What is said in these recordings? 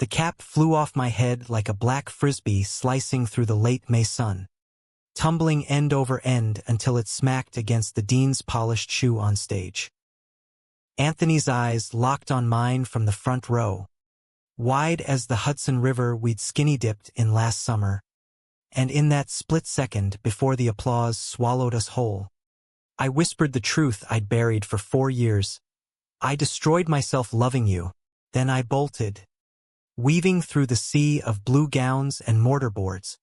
The cap flew off my head like a black frisbee slicing through the late May sun, tumbling end over end until it smacked against the dean's polished shoe on stage. Anthony's eyes locked on mine from the front row, wide as the Hudson River we'd skinny-dipped in last summer, and in that split second before the applause swallowed us whole, I whispered the truth I'd buried for 4 years. I destroyed myself loving you, then I bolted, weaving through the sea of blue gowns and mortarboards,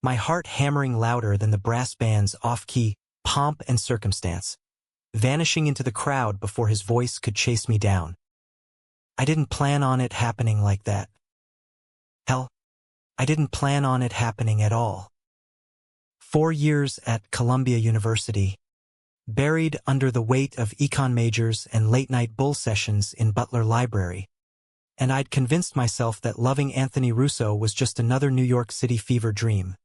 my heart hammering louder than the brass band's off-key pomp and circumstance, vanishing into the crowd before his voice could chase me down. I didn't plan on it happening like that. Hell, I didn't plan on it happening at all. 4 years at Columbia University, buried under the weight of econ majors and late-night bull sessions in Butler Library, and I'd convinced myself that loving Anthony Russo was just another New York City fever dream,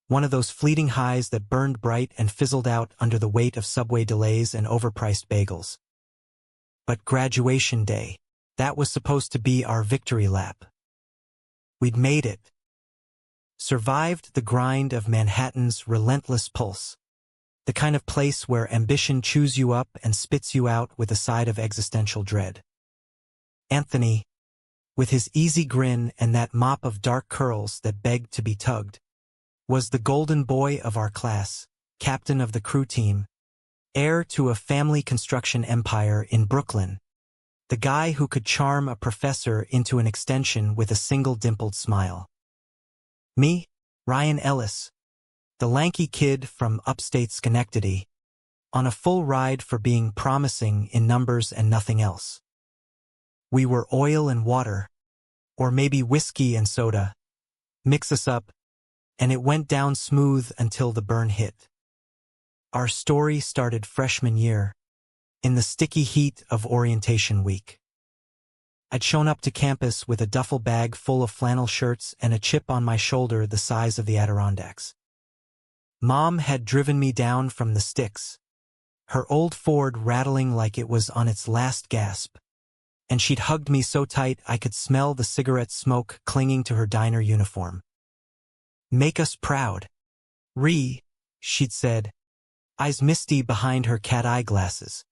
one of those fleeting highs that burned bright and fizzled out under the weight of subway delays and overpriced bagels. But graduation day, that was supposed to be our victory lap. We'd made it. Survived the grind of Manhattan's relentless pulse, the kind of place where ambition chews you up and spits you out with a side of existential dread. Anthony, with his easy grin and that mop of dark curls that begged to be tugged, was the golden boy of our class, captain of the crew team, heir to a family construction empire in Brooklyn, the guy who could charm a professor into an extension with a single dimpled smile. Me, Ryan Ellis, the lanky kid from upstate Schenectady, on a full ride for being promising in numbers and nothing else. We were oil and water, or maybe whiskey and soda. Mix us up, and it went down smooth until the burn hit. Our story started freshman year, in the sticky heat of orientation week. I'd shown up to campus with a duffel bag full of flannel shirts and a chip on my shoulder the size of the Adirondacks. Mom had driven me down from the sticks, her old Ford rattling like it was on its last gasp, and she'd hugged me so tight I could smell the cigarette smoke clinging to her diner uniform. "Make us proud, Ree," she'd said, eyes misty behind her cat-eye glasses.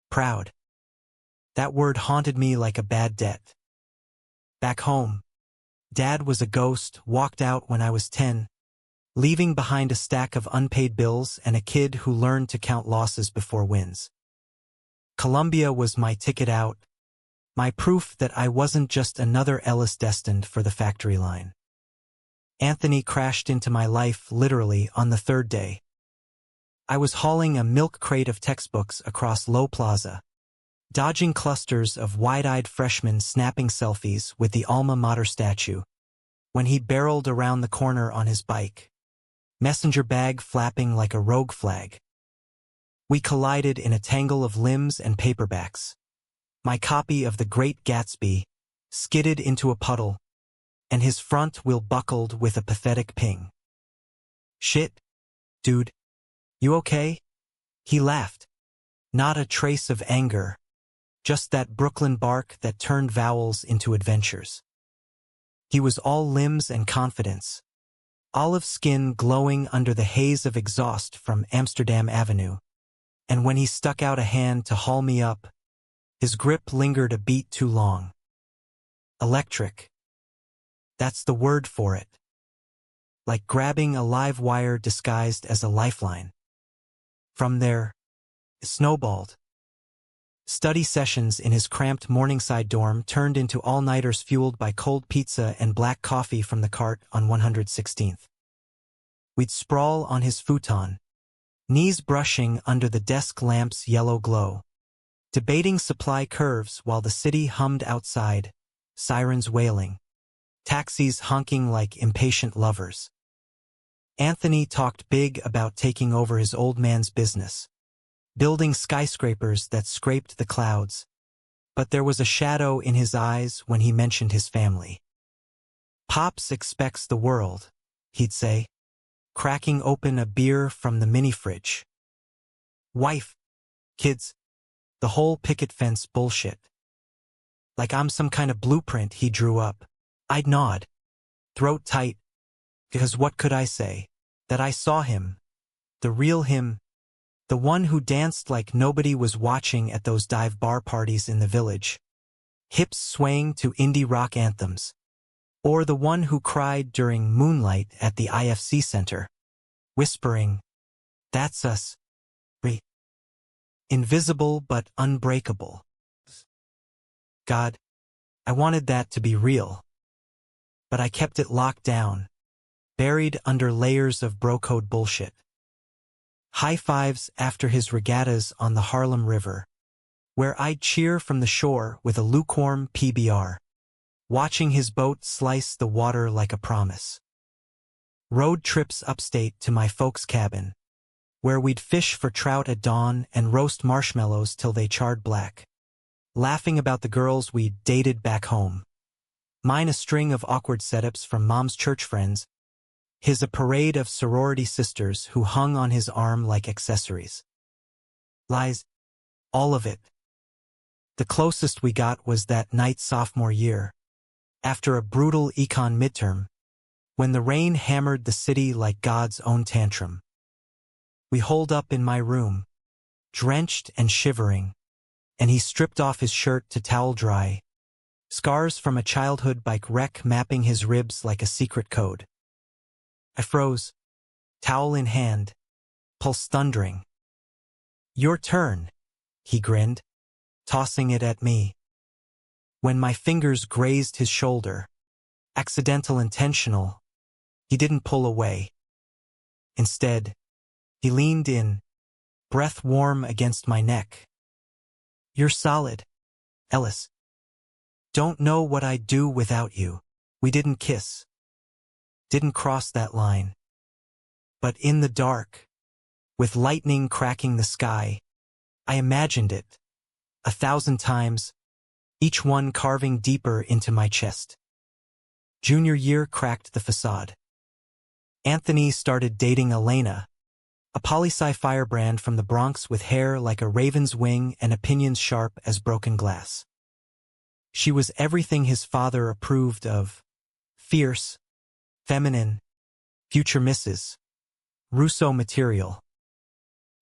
Proud. That word haunted me like a bad debt. Back home, Dad was a ghost, walked out when I was 10, leaving behind a stack of unpaid bills and a kid who learned to count losses before wins. Columbia was my ticket out, my proof that I wasn't just another Ellis destined for the factory line. Anthony crashed into my life literally on the 3rd day. I was hauling a milk crate of textbooks across Low Plaza, dodging clusters of wide-eyed freshmen snapping selfies with the alma mater statue, when he barreled around the corner on his bike, messenger bag flapping like a rogue flag. We collided in a tangle of limbs and paperbacks. My copy of The Great Gatsby skidded into a puddle, and his front wheel buckled with a pathetic ping. "Shit, dude. You okay?" He laughed. Not a trace of anger, just that Brooklyn bark that turned vowels into adventures. He was all limbs and confidence, olive skin glowing under the haze of exhaust from Amsterdam Avenue, and when he stuck out a hand to haul me up, his grip lingered a beat too long. Electric. That's the word for it. Like grabbing a live wire disguised as a lifeline. From there, it snowballed. Study sessions in his cramped Morningside dorm turned into all-nighters fueled by cold pizza and black coffee from the cart on 116th. We'd sprawl on his futon, knees brushing under the desk lamp's yellow glow, debating supply curves while the city hummed outside, sirens wailing, taxis honking like impatient lovers. Anthony talked big about taking over his old man's business, building skyscrapers that scraped the clouds, but there was a shadow in his eyes when he mentioned his family. "Pops expects the world," he'd say, cracking open a beer from the mini-fridge. "Wife, kids, the whole picket fence bullshit." like I'm some kind of blueprint he drew up. I'd nod, throat tight, because what could I say? That I saw him, the real him, the one who danced like nobody was watching at those dive bar parties in the village, hips swaying to indie rock anthems, or the one who cried during Moonlight at the IFC Center, whispering, "That's us, invisible but unbreakable." God, I wanted that to be real, but I kept it locked down, buried under layers of bro-code bullshit. High fives after his regattas on the Harlem River, where I'd cheer from the shore with a lukewarm PBR, watching his boat slice the water like a promise. Road trips upstate to my folks' cabin, where we'd fish for trout at dawn and roast marshmallows till they charred black, laughing about the girls we'd dated back home. Mine a string of awkward setups from Mom's church friends, his a parade of sorority sisters who hung on his arm like accessories. Lies, all of it. The closest we got was that night sophomore year, after a brutal econ midterm, when the rain hammered the city like God's own tantrum. We holed up in my room, drenched and shivering, and he stripped off his shirt to towel dry, scars from a childhood bike wreck mapping his ribs like a secret code. I froze, towel in hand, pulse thundering. "Your turn," he grinned, tossing it at me. When my fingers grazed his shoulder, accidental intentional, he didn't pull away. Instead, he leaned in, breath warm against my neck. "You're solid, Ellis. Don't know what I'd do without you." We didn't kiss. Didn't cross that line. But in the dark, with lightning cracking the sky, I imagined it, 1,000 times, each one carving deeper into my chest. Junior year cracked the facade. Anthony started dating Elena, a poli-sci firebrand from the Bronx with hair like a raven's wing and opinions sharp as broken glass. She was everything his father approved of: fierce, feminine, future Mrs. Rousseau material.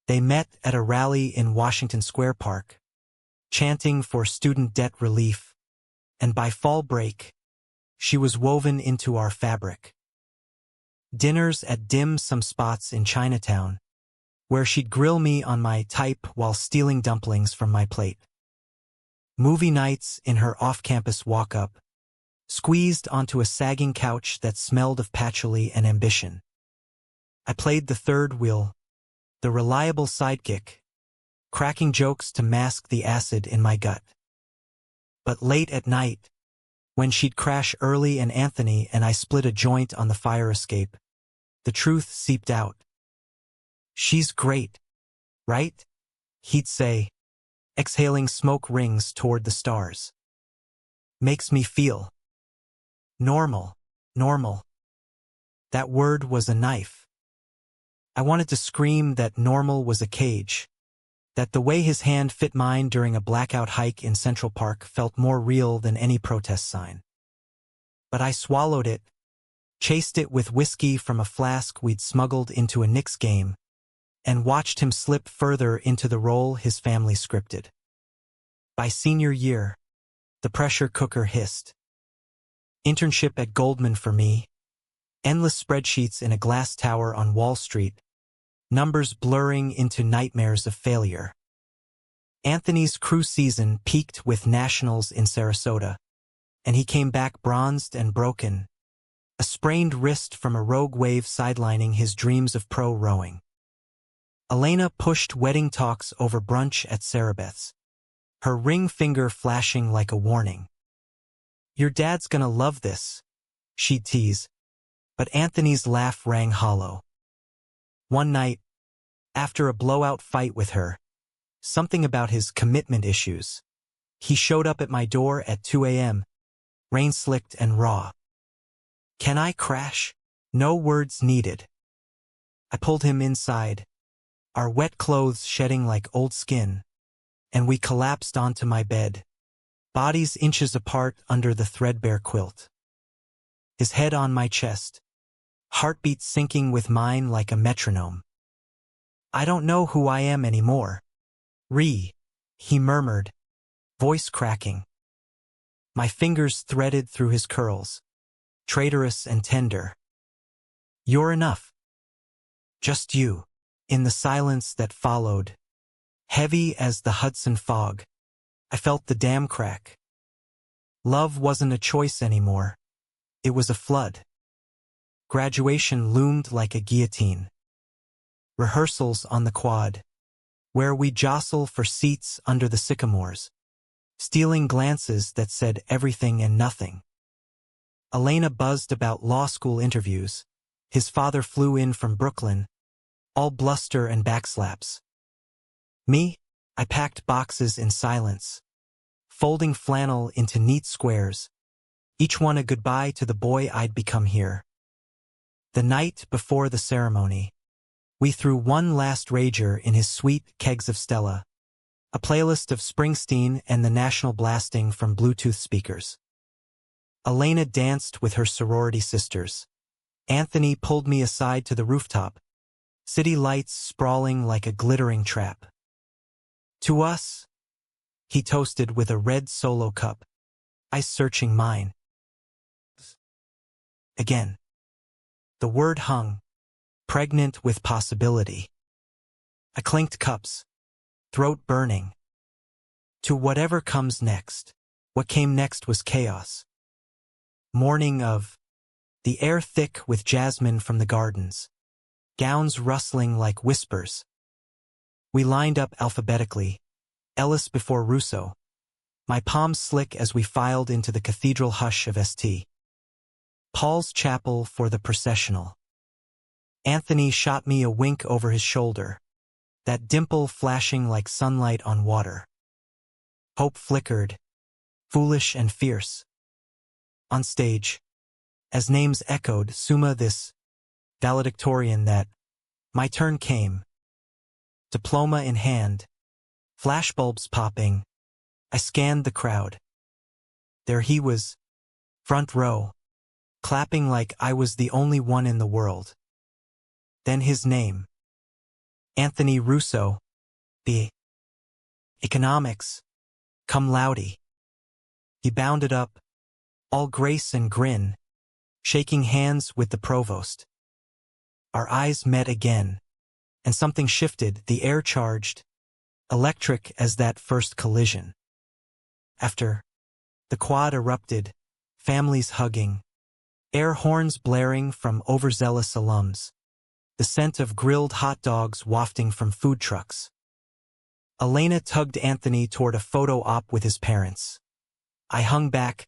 They met at a rally in Washington Square Park, chanting for student debt relief, and by fall break, she was woven into our fabric. Dinners at dim-sum spots in Chinatown, where she'd grill me on my type while stealing dumplings from my plate. Movie nights in her off-campus walk-up, squeezed onto a sagging couch that smelled of patchouli and ambition. I played the third wheel, the reliable sidekick, cracking jokes to mask the acid in my gut. But late at night, when she'd crash early and Anthony and I split a joint on the fire escape, the truth seeped out. "She's great, right?" he'd say, exhaling smoke rings toward the stars. "Makes me feel normal, normal." That word was a knife. I wanted to scream that normal was a cage, that the way his hand fit mine during a blackout hike in Central Park felt more real than any protest sign. But I swallowed it, chased it with whiskey from a flask we'd smuggled into a Knicks game, and watched him slip further into the role his family scripted. By senior year, the pressure cooker hissed. Internship at Goldman for me, endless spreadsheets in a glass tower on Wall Street, numbers blurring into nightmares of failure. Anthony's crew season peaked with nationals in Sarasota, and he came back bronzed and broken, a sprained wrist from a rogue wave sidelining his dreams of pro rowing. Elena pushed wedding talks over brunch at Sarabeth's, her ring finger flashing like a warning. "Your dad's gonna love this," she'd tease, but Anthony's laugh rang hollow. One night, after a blowout fight with her, something about his commitment issues, he showed up at my door at 2 a.m., rain-slicked and raw. "Can I crash?" No words needed. I pulled him inside, our wet clothes shedding like old skin, and we collapsed onto my bed, bodies inches apart under the threadbare quilt. His head on my chest, heartbeat syncing with mine like a metronome. I don't know who I am anymore. He murmured, voice cracking. My fingers threaded through his curls, traitorous and tender. You're enough. Just you. In the silence that followed, heavy as the Hudson fog, I felt the dam crack. Love wasn't a choice anymore. It was a flood. Graduation loomed like a guillotine. Rehearsals on the quad, where we jostle for seats under the sycamores, stealing glances that said everything and nothing. Elena buzzed about law school interviews. His father flew in from Brooklyn, all bluster and backslaps. Me, I packed boxes in silence, folding flannel into neat squares, each one a goodbye to the boy I'd become here. The night before the ceremony, we threw one last rager in his sweet kegs of Stella, a playlist of Springsteen and the national blasting from Bluetooth speakers. Elena danced with her sorority sisters. Anthony pulled me aside to the rooftop, city lights sprawling like a glittering trap. To us, he toasted with a red Solo cup, I searching mine. Again. The word hung, pregnant with possibility. I clinked cups, throat burning. To whatever comes next. What came next was chaos. Morning of, the air thick with jasmine from the gardens, gowns rustling like whispers. We lined up alphabetically, Ellis before Rousseau, my palms slick as we filed into the cathedral hush of St. Paul's Chapel for the processional. Anthony shot me a wink over his shoulder, that dimple flashing like sunlight on water. Hope flickered, foolish and fierce. On stage, as names echoed, Summa this, valedictorian that, my turn came. Diploma in hand, flashbulbs popping, I scanned the crowd. There he was, front row, clapping like I was the only one in the world. Then his name. Anthony Rousseau, B. Economics, cum laude. He bounded up, all grace and grin, shaking hands with the provost. Our eyes met again, and something shifted, the air charged, electric as that first collision. After, the quad erupted, families hugging, air horns blaring from overzealous alums, the scent of grilled hot dogs wafting from food trucks. Elena tugged Anthony toward a photo op with his parents. I hung back,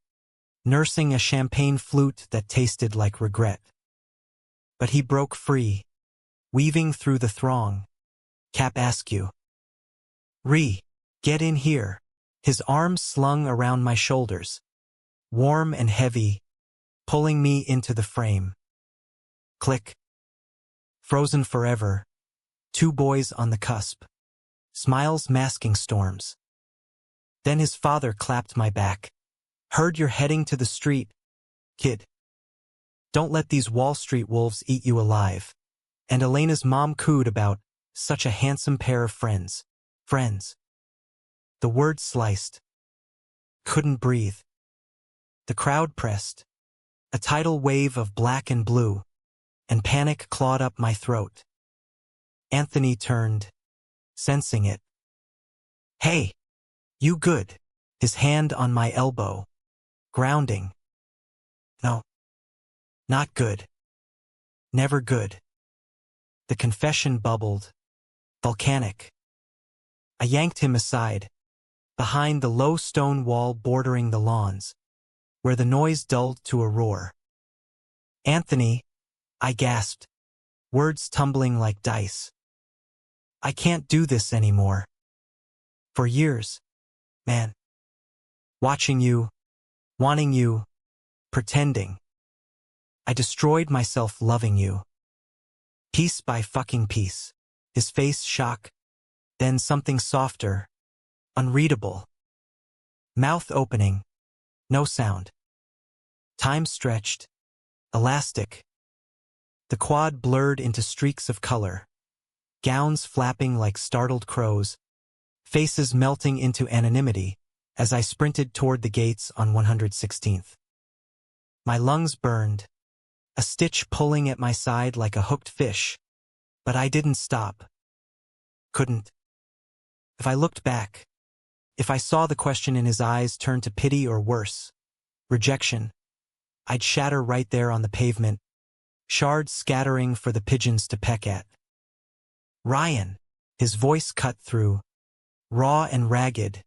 nursing a champagne flute that tasted like regret. But he broke free, weaving through the throng. Cap askew. Get in here. His arms slung around my shoulders, warm and heavy, pulling me into the frame. Click. Frozen forever. Two boys on the cusp. Smiles masking storms. Then his father clapped my back. Heard you're heading to the street, kid. Don't let these Wall Street wolves eat you alive. And Elena's mom cooed about such a handsome pair of friends. Friends. The word sliced. Couldn't breathe. The crowd pressed. A tidal wave of black and blue, and panic clawed up my throat. Anthony turned, sensing it. Hey, you good? His hand on my elbow, grounding. No, not good. Never good. The confession bubbled, volcanic. I yanked him aside, behind the low stone wall bordering the lawns, where the noise dulled to a roar. Anthony, I gasped, words tumbling like dice. I can't do this anymore. For years, man. Watching you, wanting you, pretending. I destroyed myself loving you. Piece by fucking piece. His face shock, then something softer, unreadable. Mouth opening, no sound. Time stretched, elastic. The quad blurred into streaks of color, gowns flapping like startled crows, faces melting into anonymity as I sprinted toward the gates on 116th. My lungs burned, a stitch pulling at my side like a hooked fish, but I didn't stop. Couldn't. If I looked back, if I saw the question in his eyes turn to pity or worse, rejection, I'd shatter right there on the pavement, shards scattering for the pigeons to peck at. Ryan, his voice cut through, raw and ragged,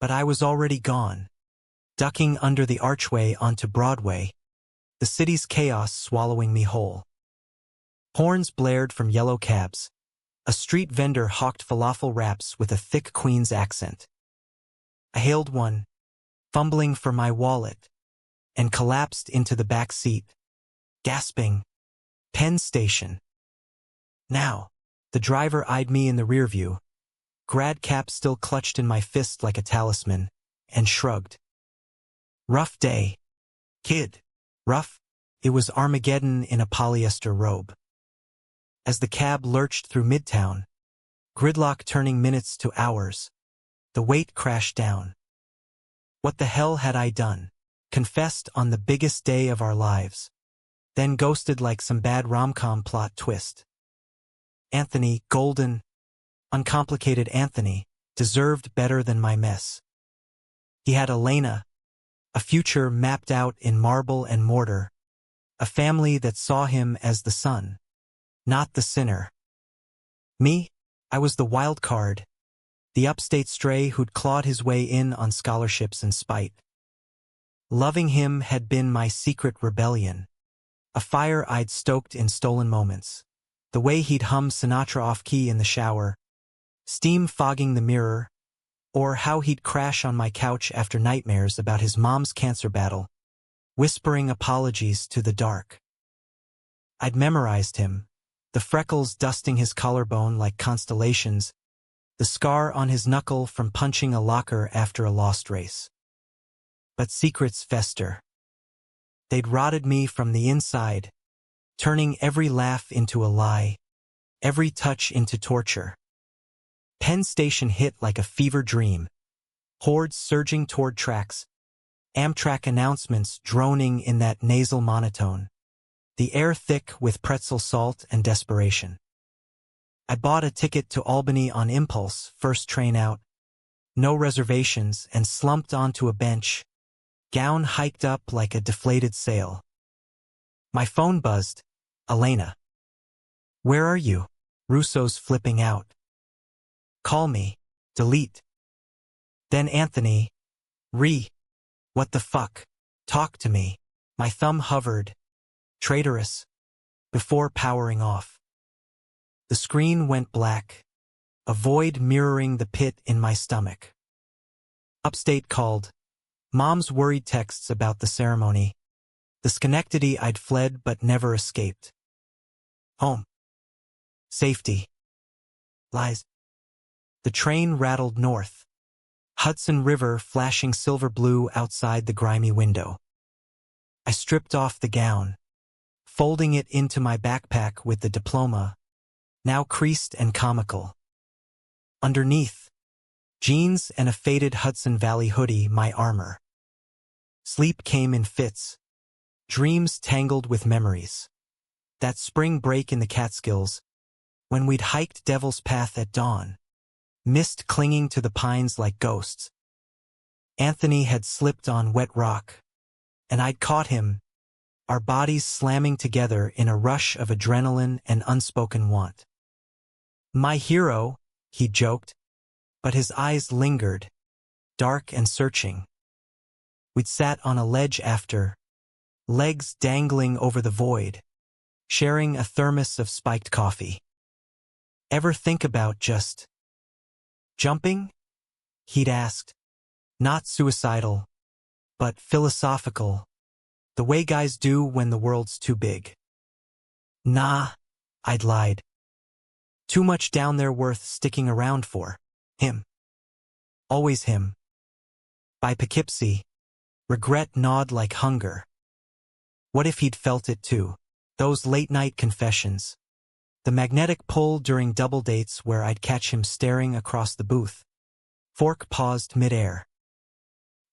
but I was already gone, ducking under the archway onto Broadway, the city's chaos swallowing me whole. Horns blared from yellow cabs. A street vendor hawked falafel wraps with a thick Queen's accent. I hailed one, fumbling for my wallet, and collapsed into the back seat, gasping, Penn Station. Now, the driver eyed me in the rearview, grad cap still clutched in my fist like a talisman, and shrugged. Rough day, kid. Rough? It was Armageddon in a polyester robe. As the cab lurched through Midtown, gridlock turning minutes to hours, the weight crashed down. What the hell had I done? Confessed on the biggest day of our lives, then ghosted like some bad rom-com plot twist. Anthony, golden, uncomplicated Anthony, deserved better than my mess. He had Elena, a future mapped out in marble and mortar, a family that saw him as the son, not the sinner. Me? I was the wild card, the upstate stray who'd clawed his way in on scholarships and spite. Loving him had been my secret rebellion, a fire I'd stoked in stolen moments, the way he'd hum Sinatra off-key in the shower, steam fogging the mirror, or how he'd crash on my couch after nightmares about his mom's cancer battle, whispering apologies to the dark. I'd memorized him, the freckles dusting his collarbone like constellations, the scar on his knuckle from punching a locker after a lost race. But secrets fester. They'd rotted me from the inside, turning every laugh into a lie, every touch into torture. Penn Station hit like a fever dream, hordes surging toward tracks, Amtrak announcements droning in that nasal monotone, the air thick with pretzel salt and desperation. I bought a ticket to Albany on impulse, first train out, no reservations, and slumped onto a bench, gown hiked up like a deflated sail. My phone buzzed. Elena. Where are you? Russo's flipping out. Call me. Delete. Then Anthony. What the fuck? Talk to me. My thumb hovered. Traitorous. Before powering off. The screen went black, a void mirroring the pit in my stomach. Upstate called. Mom's worried texts about the ceremony. The Schenectady I'd fled but never escaped. Home. Safety. Lies. The train rattled north. Hudson River flashing silver blue outside the grimy window. I stripped off the gown, folding it into my backpack with the diploma, now creased and comical. Underneath, jeans and a faded Hudson Valley hoodie, my armor. Sleep came in fits, dreams tangled with memories. That spring break in the Catskills, when we'd hiked Devil's Path at dawn, mist clinging to the pines like ghosts. Anthony had slipped on wet rock, and I'd caught him, our bodies slamming together in a rush of adrenaline and unspoken want. My hero, he joked, but his eyes lingered, dark and searching. We'd sat on a ledge after, legs dangling over the void, sharing a thermos of spiked coffee. Ever think about just jumping? He'd asked. Not suicidal, but philosophical, the way guys do when the world's too big. Nah, I'd lied. Too much down there worth sticking around for. Him. Always him. By Poughkeepsie, regret gnawed like hunger. What if he'd felt it too? Those late-night confessions. The magnetic pull during double dates where I'd catch him staring across the booth. Fork paused mid-air.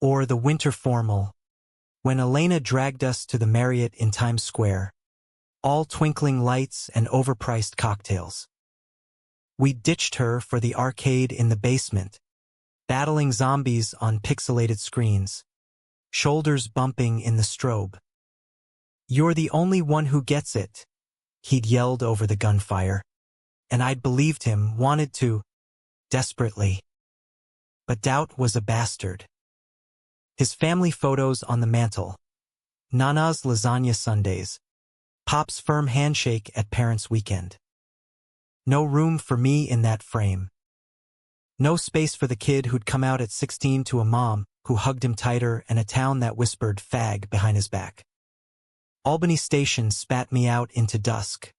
Or the winter formal, when Elena dragged us to the Marriott in Times Square. All twinkling lights and overpriced cocktails. We ditched her for the arcade in the basement, battling zombies on pixelated screens, shoulders bumping in the strobe. "You're the only one who gets it," he'd yelled over the gunfire, and I'd believed him, wanted to, desperately. But doubt was a bastard. His family photos on the mantel. Nana's lasagna Sundays. Pop's firm handshake at parents' weekend. No room for me in that frame. No space for the kid who'd come out at 16 to a mom who hugged him tighter and a town that whispered fag behind his back. Albany Station spat me out into dusk,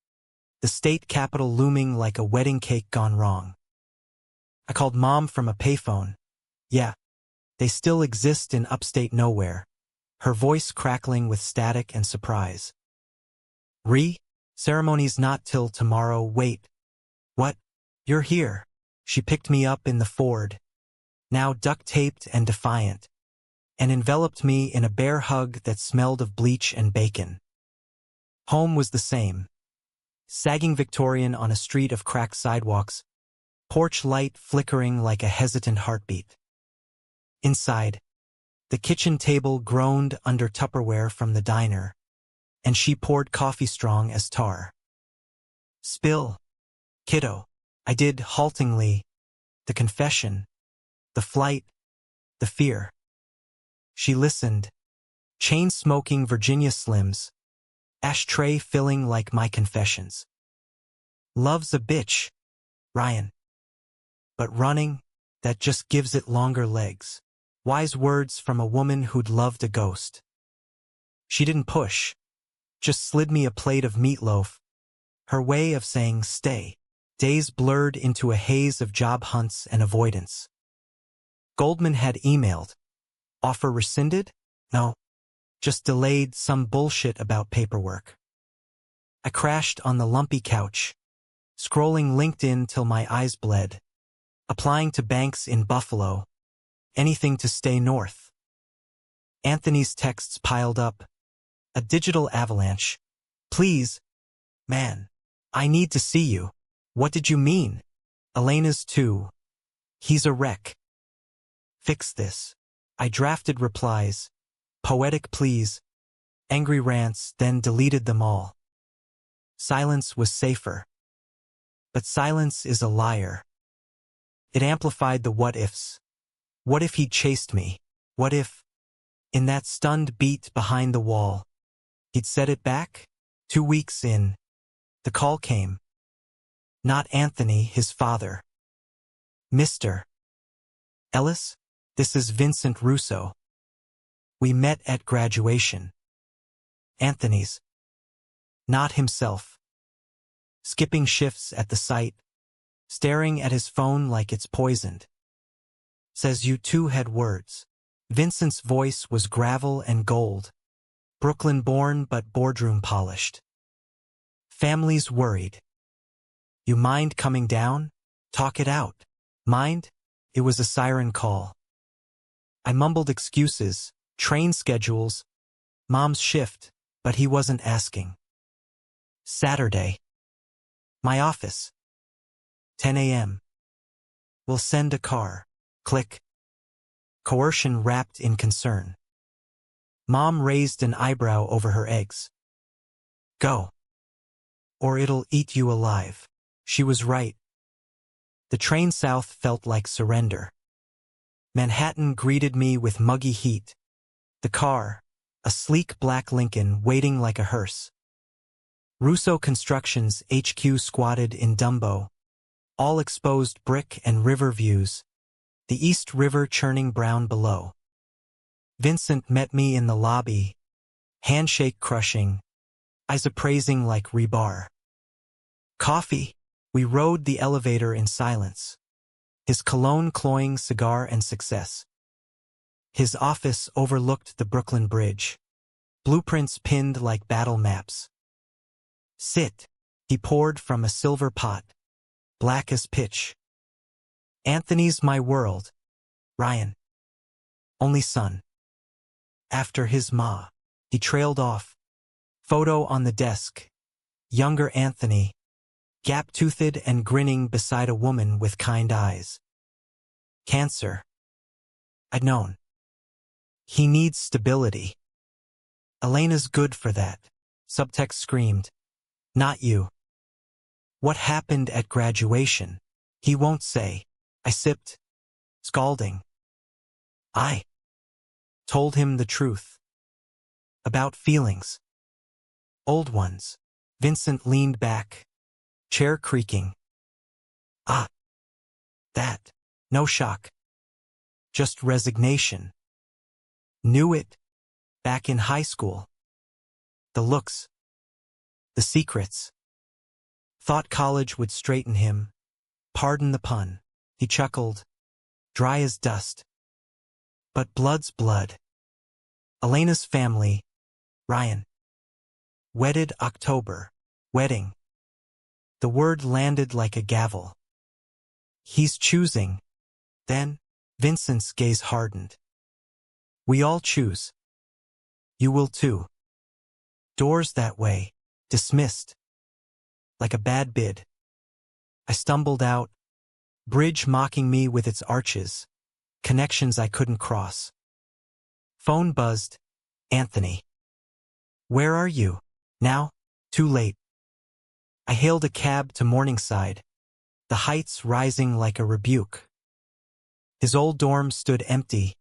the state capitol looming like a wedding cake gone wrong. I called Mom from a payphone. Yeah, they still exist in upstate nowhere, her voice crackling with static and surprise. Ceremony's not till tomorrow, wait. What? You're here. She picked me up in the Ford, now duct-taped and defiant, and enveloped me in a bear hug that smelled of bleach and bacon. Home was the same. Sagging Victorian on a street of cracked sidewalks, porch light flickering like a hesitant heartbeat. Inside, the kitchen table groaned under Tupperware from the diner, and she poured coffee strong as tar. "Spill, kiddo," I did haltingly. The confession, the flight, the fear. She listened, chain-smoking Virginia Slims, ashtray filling like my confessions. "Love's a bitch, Ryan. But running, that just gives it longer legs." Wise words from a woman who'd loved a ghost. She didn't push, just slid me a plate of meatloaf, her way of saying stay. Days blurred into a haze of job hunts and avoidance. Goldman had emailed. Offer rescinded? No. Just delayed, some bullshit about paperwork. I crashed on the lumpy couch, scrolling LinkedIn till my eyes bled, applying to banks in Buffalo, anything to stay north. Anthony's texts piled up, a digital avalanche. "Please, man, I need to see you." "What did you mean?" "Elena's too. He's a wreck. Fix this." I drafted replies, poetic pleas, angry rants, then deleted them all. Silence was safer. But silence is a liar. It amplified the what-ifs. What if he'd chased me? What if, in that stunned beat behind the wall, he'd set it back? 2 weeks in, the call came. Not Anthony, his father. "Mr. Ellis, this is Vincent Russo. We met at graduation." Anthony's. Not himself. Skipping shifts at the site, staring at his phone like it's poisoned. "Says you two had words." Vincent's voice was gravel and gold, Brooklyn-born but boardroom polished. "Family's worried. You mind coming down? Talk it out." Mind? It was a siren call. I mumbled excuses, train schedules, Mom's shift, but he wasn't asking. Saturday. My office. 10 a.m. "We'll send a car." Click. Coercion wrapped in concern. Mom raised an eyebrow over her eggs. "Go. Or it'll eat you alive." She was right. The train south felt like surrender. Manhattan greeted me with muggy heat. The car, a sleek black Lincoln waiting like a hearse. Russo Constructions HQ squatted in Dumbo. All exposed brick and river views. The East River churning brown below. Vincent met me in the lobby, handshake crushing, eyes appraising like rebar. "Coffee?" We rode the elevator in silence, his cologne cloying cigar and success. His office overlooked the Brooklyn Bridge, blueprints pinned like battle maps. Sit, he poured from a silver pot, black as pitch. Anthony's my world, Ryan. Only son. After his ma, he trailed off. Photo on the desk. Younger Anthony, gap-toothed and grinning beside a woman with kind eyes. Cancer. I'd known. He needs stability. Elena's good for that. Subtext screamed. Not you. What happened at graduation? He won't say. I sipped. Scalding. I told him the truth. About feelings. Old ones. Vincent leaned back. Chair creaking. Ah. That. No shock. Just resignation. Knew it. Back in high school. The looks. The secrets. Thought college would straighten him. Pardon the pun. He chuckled. Dry as dust. But blood's blood. Elena's family. Ryan. Wedded October. Wedding. The word landed like a gavel. He's choosing. Then, Vincent's gaze hardened. We all choose. You will too. Doors that way. Dismissed. Like a bad bid. I stumbled out. Bridge mocking me with its arches. Connections I couldn't cross. Phone buzzed. Anthony. Where are you? Now? Too late. I hailed a cab to Morningside. The heights rising like a rebuke. His old dorm stood empty.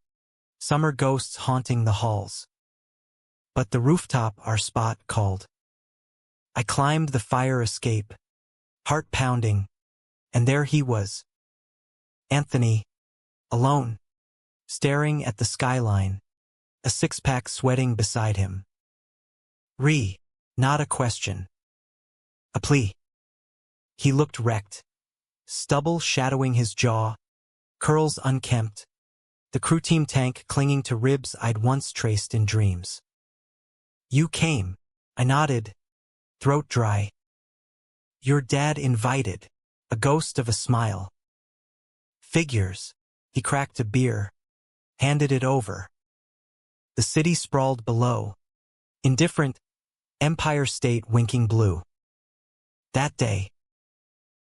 Summer ghosts haunting the halls. But the rooftop, our spot, called. I climbed the fire escape, heart pounding, and there he was. Anthony, alone, staring at the skyline, a six-pack sweating beside him. Not a question. A plea. He looked wrecked, stubble shadowing his jaw, curls unkempt, the crew team tank clinging to ribs I'd once traced in dreams. You came, I nodded, throat dry. Your dad invited, a ghost of a smile. Figures, he cracked a beer, handed it over. The city sprawled below, indifferent, Empire State winking blue. That day.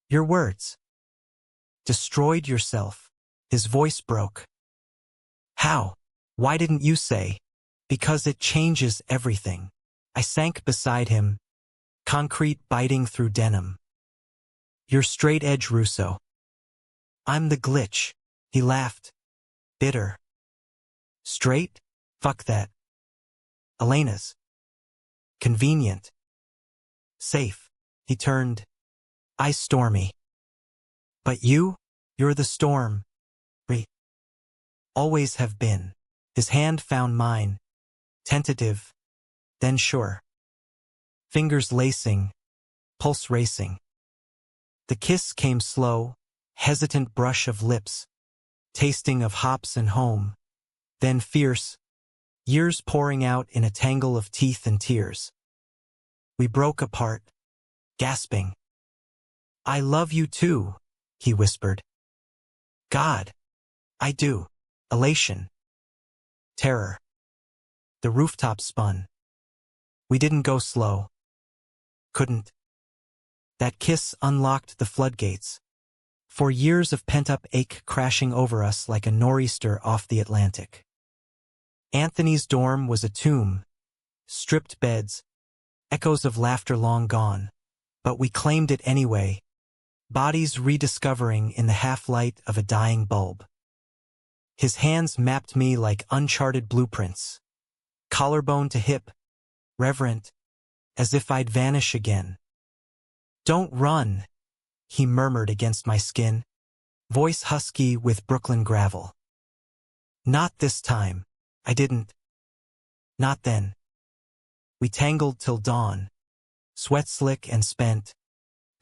Your words. Destroyed yourself. His voice broke. How? Why didn't you say? Because it changes everything. I sank beside him, concrete biting through denim. You're straight edge, Russo. I'm the glitch. He laughed. Bitter. Straight? Fuck that. Elena's. Convenient. Safe. He turned. Eyes stormy. But you're the storm. Always have been. His hand found mine. Tentative. Then sure. Fingers lacing. Pulse racing. The kiss came slow, hesitant brush of lips. Tasting of hops and home. Then fierce. Years pouring out in a tangle of teeth and tears. We broke apart. Gasping. I love you too, he whispered. God. I do. Elation. Terror. The rooftop spun. We didn't go slow. Couldn't. That kiss unlocked the floodgates. For years of pent-up ache crashing over us like a nor'easter off the Atlantic. Anthony's dorm was a tomb. Stripped beds. Echoes of laughter long gone. But we claimed it anyway. Bodies rediscovering in the half-light of a dying bulb. His hands mapped me like uncharted blueprints. Collarbone to hip. Reverent. As if I'd vanish again. Don't run, he murmured against my skin. Voice husky with Brooklyn gravel. Not this time. I didn't. Not then. We tangled till dawn. Sweat slick and spent.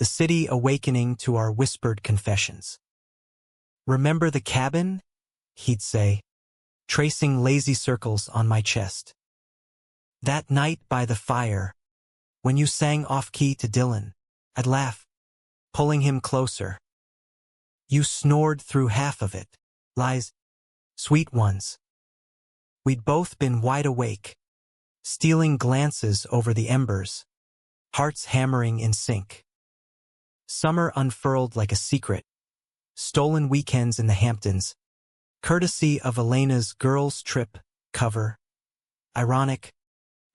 The city awakening to our whispered confessions. Remember the cabin? He'd say. tracing lazy circles on my chest. That night by the fire, when you sang off-key to Dylan, I'd laugh, pulling him closer. You snored through half of it. Lies, sweet ones. We'd both been wide awake, stealing glances over the embers, hearts hammering in sync. Summer unfurled like a secret, stolen weekends in the Hamptons, courtesy of Elena's Girls' Trip cover. Ironic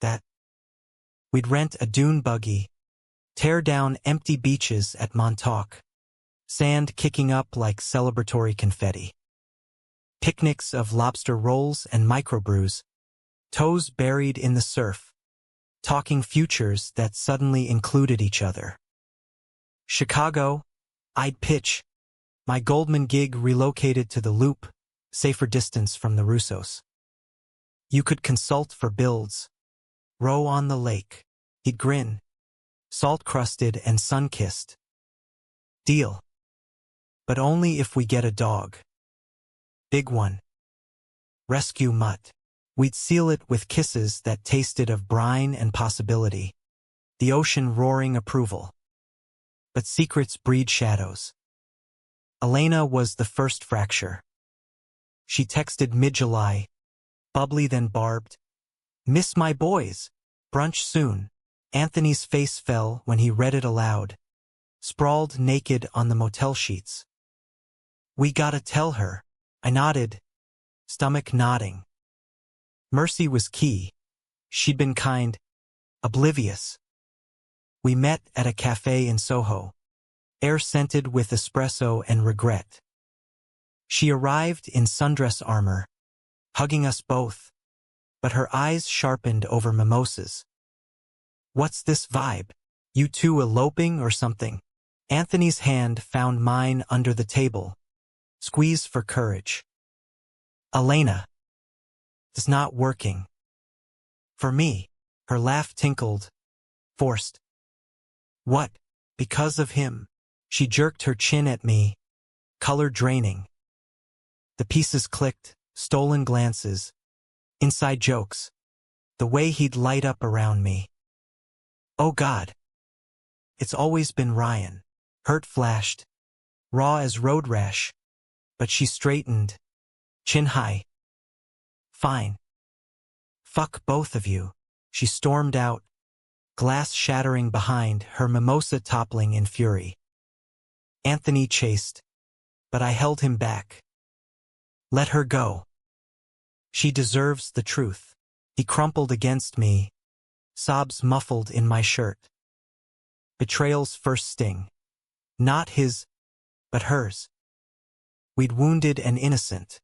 that we'd rent a dune buggy, tear down empty beaches at Montauk, sand kicking up like celebratory confetti. Picnics of lobster rolls and microbrews, toes buried in the surf, talking futures that suddenly included each other. Chicago, I'd pitch. My Goldman gig relocated to the Loop, safer distance from the Russos. You could consult for builds. Row on the lake. He'd grin, salt-crusted and sun-kissed. Deal. But only if we get a dog. Big one. Rescue mutt. We'd seal it with kisses that tasted of brine and possibility. The ocean roaring approval. But secrets breed shadows. Elena was the first fracture. She texted mid-July, bubbly then barbed. Miss my boys. Brunch soon. Anthony's face fell when he read it aloud, sprawled naked on the motel sheets. We gotta tell her. I nodded, stomach nodding. Mercy was key. She'd been kind, oblivious. We met at a cafe in Soho, air scented with espresso and regret. She arrived in sundress armor, hugging us both, but her eyes sharpened over mimosas. What's this vibe? You two eloping or something? Anthony's hand found mine under the table. Squeeze for courage. Elena. It's not working. For me. Her laugh tinkled. Forced. What? Because of him? She jerked her chin at me, color draining. The pieces clicked, stolen glances, inside jokes, the way he'd light up around me. Oh God. It's always been Ryan. Hurt flashed, raw as road rash, but she straightened, chin high. Fine. Fuck both of you. She stormed out, glass shattering behind, her mimosa toppling in fury. Anthony chased, but I held him back. Let her go. She deserves the truth. He crumpled against me, sobs muffled in my shirt. Betrayal's first sting. Not his, but hers. We'd wounded an innocent.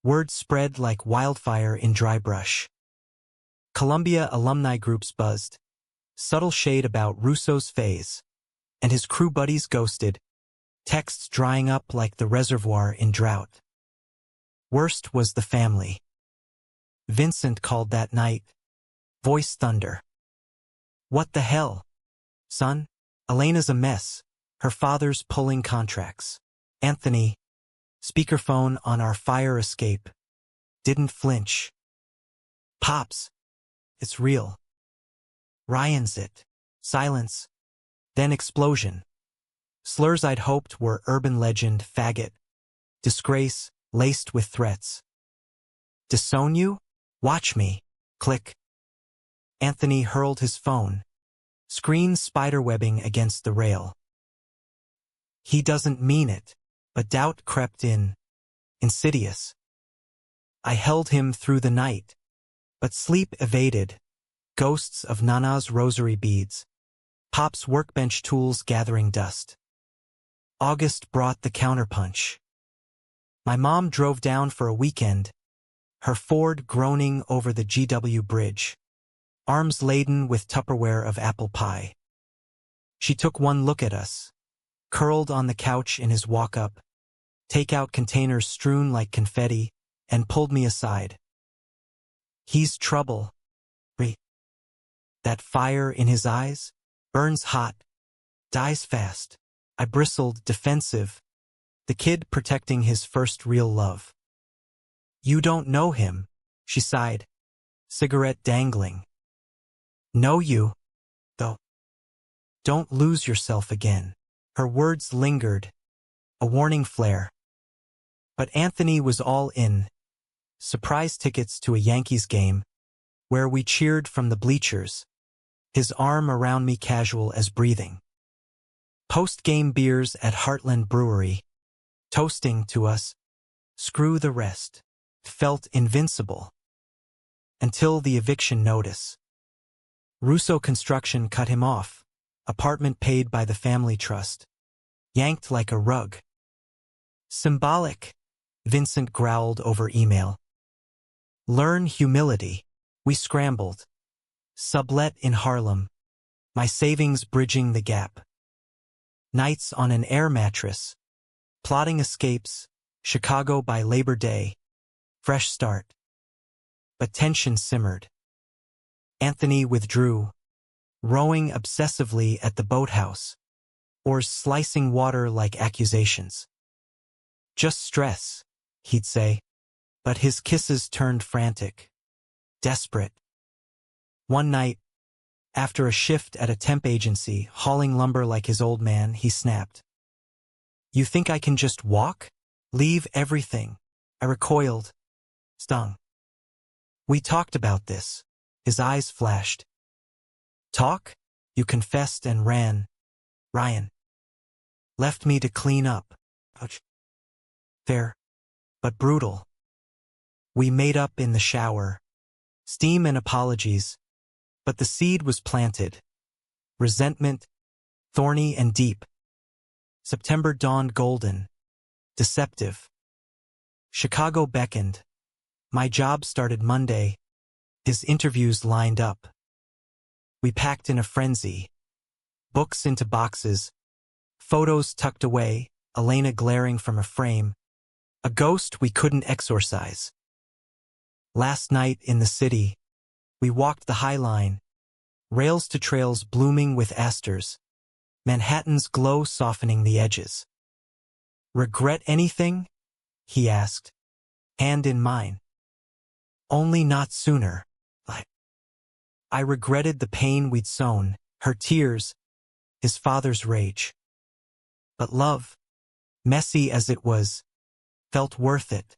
Word spread like wildfire in dry brush. Columbia alumni groups buzzed. Subtle shade about Russo's phase. And his crew buddies ghosted. Texts drying up like the reservoir in drought. Worst was the family. Vincent called that night. Voice thunder. What the hell? Son, Elena's a mess. Her father's pulling contracts. Anthony, speakerphone on our fire escape, didn't flinch. Pops, it's real. Ryan's it. Silence. Then explosion. Slurs I'd hoped were urban legend, faggot. Disgrace, laced with threats. Disown you? Watch me. Click. Anthony hurled his phone. Screen spiderwebbing against the rail. He doesn't mean it, but doubt crept in. Insidious. I held him through the night, but sleep evaded. Ghosts of Nana's rosary beads. Pop's workbench tools gathering dust. August brought the counterpunch. My mom drove down for a weekend, her Ford groaning over the GW bridge, arms laden with Tupperware of apple pie. She took one look at us, curled on the couch in his walk-up, takeout containers strewn like confetti, and pulled me aside. He's trouble. That fire in his eyes? Burns hot. Dies fast. I bristled, defensive. The kid protecting his first real love. You don't know him, she sighed, cigarette dangling. Know you, though. Don't lose yourself again. Her words lingered, a warning flare. But Anthony was all in. Surprise tickets to a Yankees game, where we cheered from the bleachers, his arm around me casual as breathing. Post-game beers at Heartland Brewery, toasting to us, screw the rest, felt invincible. Until the eviction notice. Russo Construction cut him off, apartment paid by the family trust, yanked like a rug. Symbolic, Vincent growled over email. Learn humility. We scrambled. Sublet in Harlem, my savings bridging the gap. Nights on an air mattress, plotting escapes, Chicago by Labor Day, fresh start. But tension simmered. Anthony withdrew, rowing obsessively at the boathouse, oars slicing water like accusations. Just stress, he'd say, but his kisses turned frantic, desperate. One night, after a shift at a temp agency, hauling lumber like his old man, he snapped. You think I can just walk? Leave everything? I recoiled, stung. We talked about this. His eyes flashed. Talk? You confessed and ran. Ryan. Left me to clean up. Ouch. Fair, but brutal. We made up in the shower. Steam and apologies. But the seed was planted. Resentment, thorny and deep. September dawned golden. Deceptive. Chicago beckoned. My job started Monday. His interviews lined up. We packed in a frenzy. Books into boxes. Photos tucked away, Elena glaring from a frame. A ghost we couldn't exorcise. Last night in the city, we walked the High Line, rails to trails blooming with asters, Manhattan's glow softening the edges. Regret anything? He asked, hand in mine. Only not sooner. I regretted the pain we'd sown, her tears, his father's rage. But love, messy as it was, felt worth it.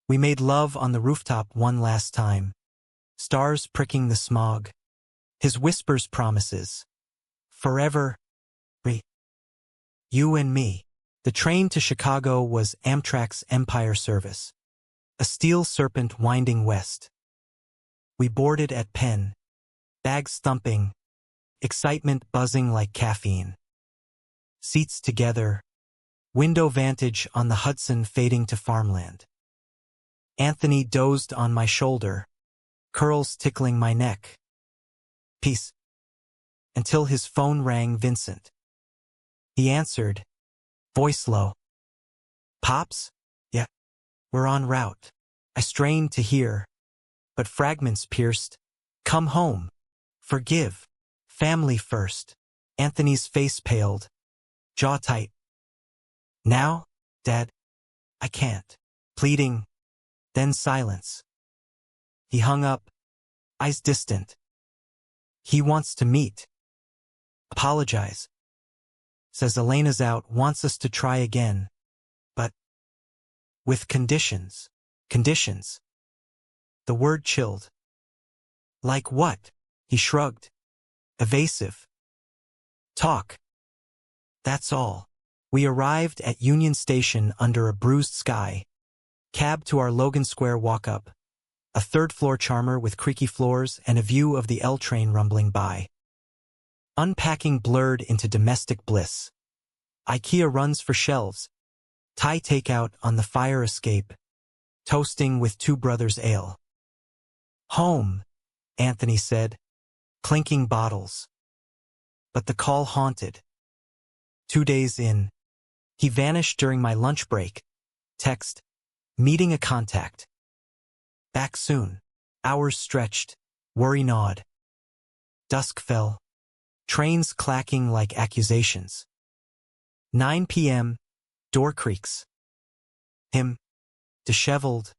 We made love on the rooftop one last time, stars pricking the smog. His whispers promises. Forever. You and me. The train to Chicago was Amtrak's Empire service. A steel serpent winding west. We boarded at Penn. Bags thumping. Excitement buzzing like caffeine. Seats together. Window vantage on the Hudson fading to farmland. Anthony dozed on my shoulder, curls tickling my neck. Peace. Until his phone rang Vincent. He answered, voice low. Pops? Yeah. We're en route. I strained to hear, but fragments pierced. Come home. Forgive. Family first. Anthony's face paled, jaw tight. Now, Dad? I can't. Pleading, then silence. He hung up, eyes distant. He wants to meet. Apologize. Says Elena's out, wants us to try again. But with conditions. Conditions. The word chilled. Like what? He shrugged. Evasive. Talk. That's all. We arrived at Union Station under a bruised sky. Cab to our Logan Square walk-up. A third-floor charmer with creaky floors and a view of the L train rumbling by. Unpacking blurred into domestic bliss. IKEA runs for shelves. Thai takeout on the fire escape. Toasting with Two Brothers Ale. Home, Anthony said, clinking bottles. But the call haunted. 2 days in, he vanished during my lunch break. Text, meeting a contact. Back soon. Hours stretched, worry gnawed. Dusk fell, trains clacking like accusations. 9 p.m., door creaks. Him, disheveled,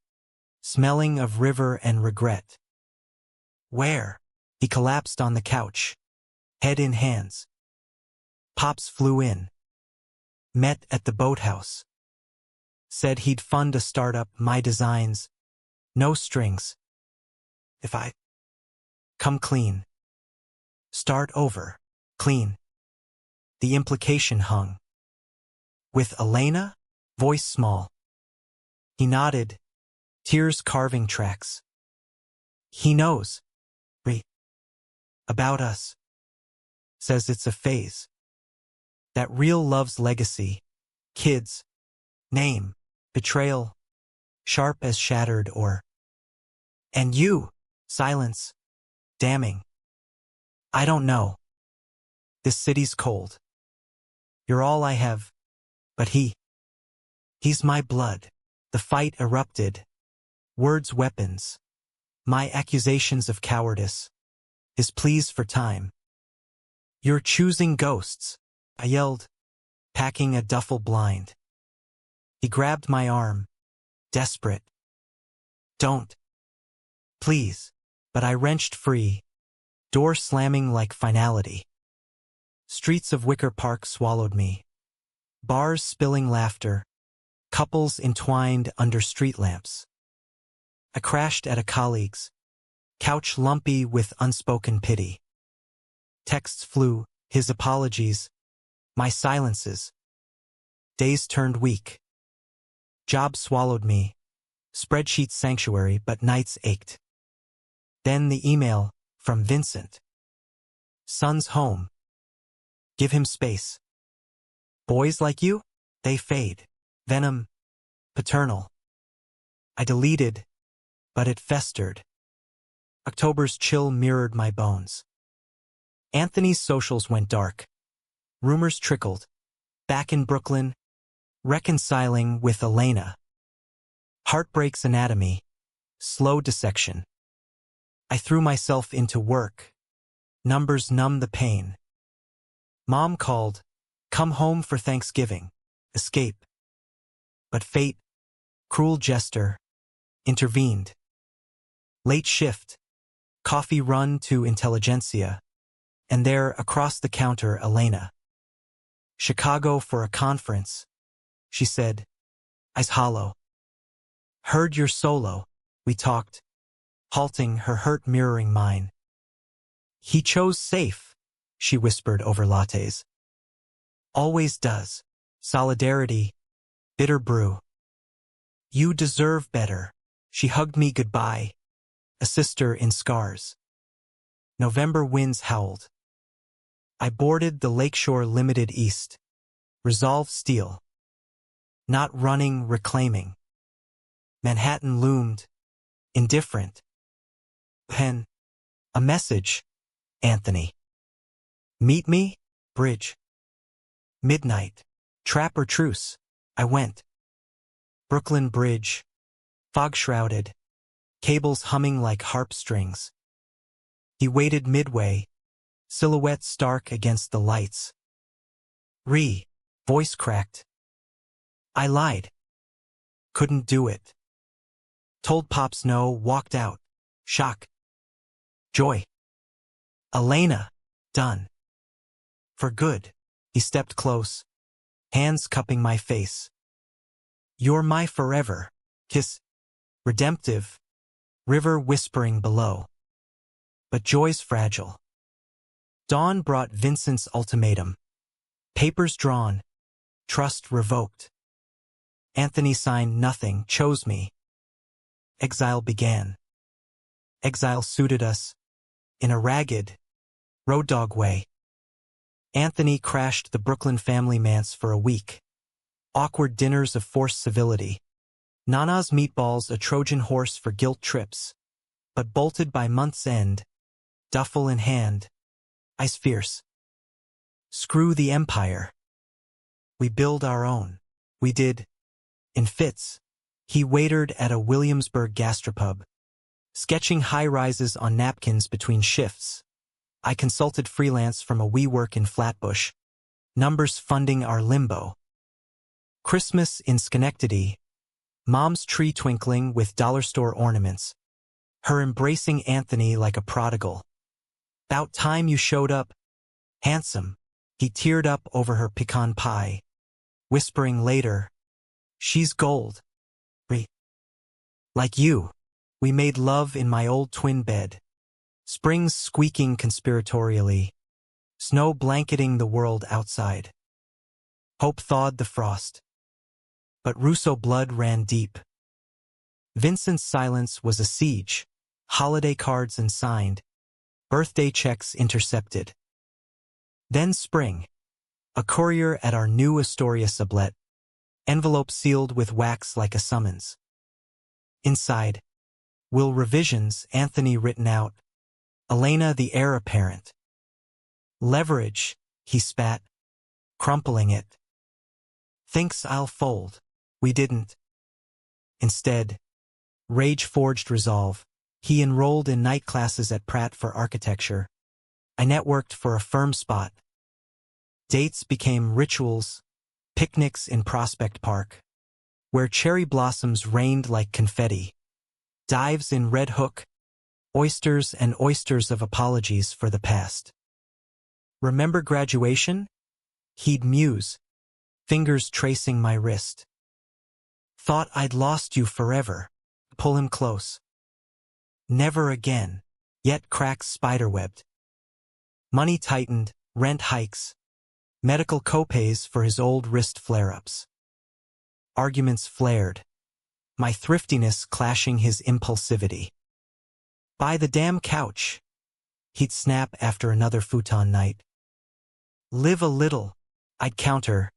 smelling of river and regret. Where? He collapsed on the couch, head in hands. Pops flew in. Met at the boathouse. Said he'd fund a startup, my designs, no strings. If I come clean. Start over, clean. The implication hung. With Elena? Voice small. He nodded, tears carving tracks. He knows. About us. Says it's a phase. That real love's legacy. Kids. Name. Betrayal. Sharp as shattered or. And you. Silence. Damning. I don't know. This city's cold. You're all I have. But he's my blood. The fight erupted. Words weapons. My accusations of cowardice. His pleas for time. You're choosing ghosts, I yelled, packing a duffel blind. He grabbed my arm, desperate. Don't. Please. But I wrenched free, door slamming like finality. Streets of Wicker Park swallowed me. Bars spilling laughter, couples entwined under street lamps. I crashed at a colleague's, couch lumpy with unspoken pity. Texts flew, his apologies, my silences. Days turned weak. Job swallowed me, spreadsheet sanctuary, but nights ached. Then the email from Vincent. Son's home. Give him space. Boys like you? They fade. Venom. Paternal. I deleted, but it festered. October's chill mirrored my bones. Anthony's socials went dark. Rumors trickled. Back in Brooklyn, reconciling with Elena. Heartbreaks anatomy. Slow dissection. I threw myself into work. Numbers numb the pain. Mom called. Come home for Thanksgiving. Escape. But fate, cruel jester, intervened. Late shift. Coffee run to intelligentsia. And there, across the counter, Elena. Chicago for a conference. She said, Eyes hollow. Heard your solo. We talked, halting, her hurt mirroring mine. He chose safe, she whispered over lattes. Always does. Solidarity. Bitter brew. You deserve better. She hugged me goodbye. A sister in scars. November winds howled. I boarded the Lakeshore Limited East. Resolve steel. Not running, reclaiming. Manhattan loomed. Indifferent. Pen. A message. Anthony. Meet me? Bridge. Midnight. Trap or truce? I went. Brooklyn Bridge. Fog-shrouded. Cables humming like harp strings. He waited midway, silhouette stark against the lights. Voice cracked. I lied. Couldn't do it. Told Pops no, walked out. Shock. Joy. Elena. Done. For good. He stepped close, hands cupping my face. You're my forever. Kiss. Redemptive. River whispering below. But joy's fragile. Dawn brought Vincent's ultimatum. Papers drawn. Trust revoked. Anthony signed nothing, chose me. Exile began. Exile suited us. In a ragged, road dog way. Anthony crashed the Brooklyn family manse for a week. Awkward dinners of forced civility. Nana's meatballs a Trojan horse for guilt trips. But bolted by month's end, duffel in hand, ice fierce. Screw the empire. We build our own. We did. In fits. He waitered at a Williamsburg gastropub, sketching high-rises on napkins between shifts. I consulted freelance from a WeWork in Flatbush, numbers funding our limbo. Christmas in Schenectady, Mom's tree twinkling with dollar store ornaments. Her embracing Anthony like a prodigal. "About time you showed up. Handsome." He teared up over her pecan pie, whispering later, "She's gold. Like you." We made love in my old twin bed. Springs squeaking conspiratorially. Snow blanketing the world outside. Hope thawed the frost. But Russo blood ran deep. Vincent's silence was a siege. Holiday cards unsigned. Birthday checks intercepted. Then spring. A courier at our new Astoria sublet. Envelope sealed with wax like a summons. Inside. Will revisions, Anthony written out. Elena the heir apparent. Leverage, he spat, crumpling it. Thinks I'll fold. We didn't. Instead, rage forged resolve. He enrolled in night classes at Pratt for architecture. I networked for a firm spot. Dates became rituals, picnics in Prospect Park, where cherry blossoms rained like confetti, dives in Red Hook, oysters and oysters of apologies for the past. Remember graduation? He'd muse, fingers tracing my wrist. Thought I'd lost you forever. Pull him close. Never again, yet cracks spiderwebbed. Money tightened, rent hikes, medical copays for his old wrist flare-ups. Arguments flared, my thriftiness clashing his impulsivity. Buy the damn couch, he'd snap after another futon night. Live a little, I'd counter.